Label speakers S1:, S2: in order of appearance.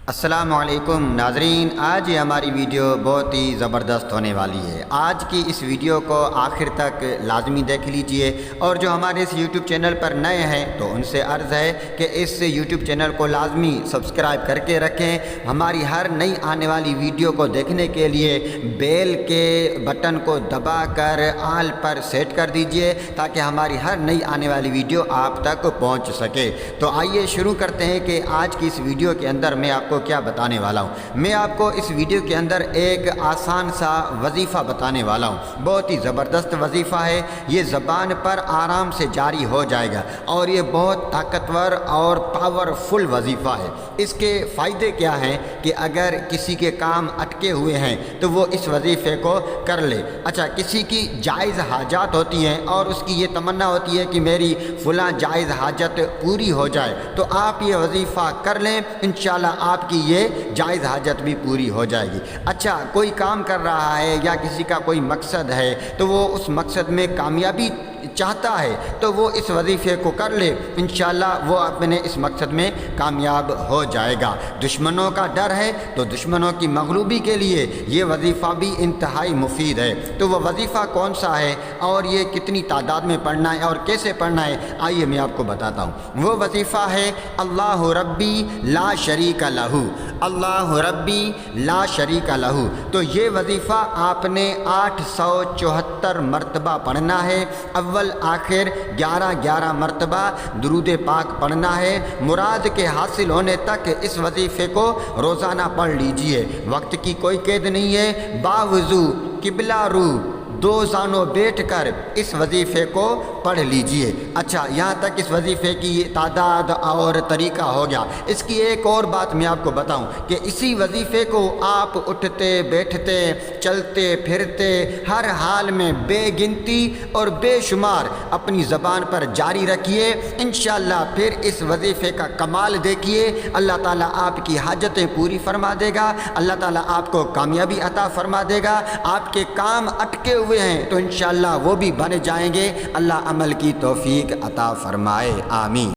S1: السلام علیکم ناظرین، آج یہ ہماری ویڈیو بہت ہی زبردست ہونے والی ہے۔ آج کی اس ویڈیو کو آخر تک لازمی دیکھ لیجئے، اور جو ہمارے اس یوٹیوب چینل پر نئے ہیں تو ان سے عرض ہے کہ اس یوٹیوب چینل کو لازمی سبسکرائب کر کے رکھیں۔ ہماری ہر نئی آنے والی ویڈیو کو دیکھنے کے لیے بیل کے بٹن کو دبا کر آل پر سیٹ کر دیجئے تاکہ ہماری ہر نئی آنے والی ویڈیو آپ تک پہنچ سکے۔ تو آئیے شروع کرتے ہیں کہ آج کی اس ویڈیو کے اندر میں آپ کو کیا بتانے والا ہوں۔ میں آپ کو اس ویڈیو کے اندر ایک آسان سا وظیفہ بتانے والا ہوں۔ بہت ہی زبردست وظیفہ ہے، یہ زبان پر آرام سے جاری ہو جائے گا اور یہ بہت طاقتور اور پاورفل وظیفہ ہے۔ اس کے فائدے کیا ہیں کہ اگر کسی کے کام اٹکے ہوئے ہیں تو وہ اس وظیفے کو کر لے۔ اچھا، کسی کی جائز حاجات ہوتی ہیں اور اس کی یہ تمنا ہوتی ہے کہ میری فلاں جائز حاجت پوری ہو جائے، تو آپ یہ وظیفہ کر لیں، انشاءاللہ آپ کی یہ جائز حاجت بھی پوری ہو جائے گی۔ اچھا، کوئی کام کر رہا ہے یا کسی کا کوئی مقصد ہے تو وہ اس مقصد میں کامیابی چاہتا ہے تو وہ اس وظیفے کو کر لے، انشاءاللہ وہ اپنے اس مقصد میں کامیاب ہو جائے گا۔ دشمنوں کا ڈر ہے تو دشمنوں کی مغلوبی کے لیے یہ وظیفہ بھی انتہائی مفید ہے۔ تو وہ وظیفہ کون سا ہے اور یہ کتنی تعداد میں پڑھنا ہے اور کیسے پڑھنا ہے، آئیے میں آپ کو بتاتا ہوں۔ وہ وظیفہ ہے اللہ ربی لا شریک لہ، اللہ ربی لا شریک لہ۔ تو یہ وظیفہ آپ نے 874 مرتبہ پڑھنا ہے، اول آخر 11 مرتبہ درود پاک پڑھنا ہے۔ مراد کے حاصل ہونے تک اس وظیفے کو روزانہ پڑھ لیجئے، وقت کی کوئی قید نہیں ہے۔ باوضو قبلہ رو دو زانوں بیٹھ کر اس وظیفے کو پڑھ لیجئے۔ اچھا، یہاں تک اس وظیفے کی تعداد اور طریقہ ہو گیا۔ اس کی ایک اور بات میں آپ کو بتاؤں کہ اسی وظیفے کو آپ اٹھتے بیٹھتے چلتے پھرتے ہر حال میں بے گنتی اور بے شمار اپنی زبان پر جاری رکھیے، انشاءاللہ پھر اس وظیفے کا کمال دیکھیے۔ اللہ تعالیٰ آپ کی حاجتیں پوری فرما دے گا، اللہ تعالیٰ آپ کو کامیابی عطا فرما دے گا۔ آپ کے کام اٹکے ہوئے ہیں تو انشاءاللہ وہ بھی بن جائیں گے۔ اللہ عمل کی توفیق عطا فرمائے، آمین۔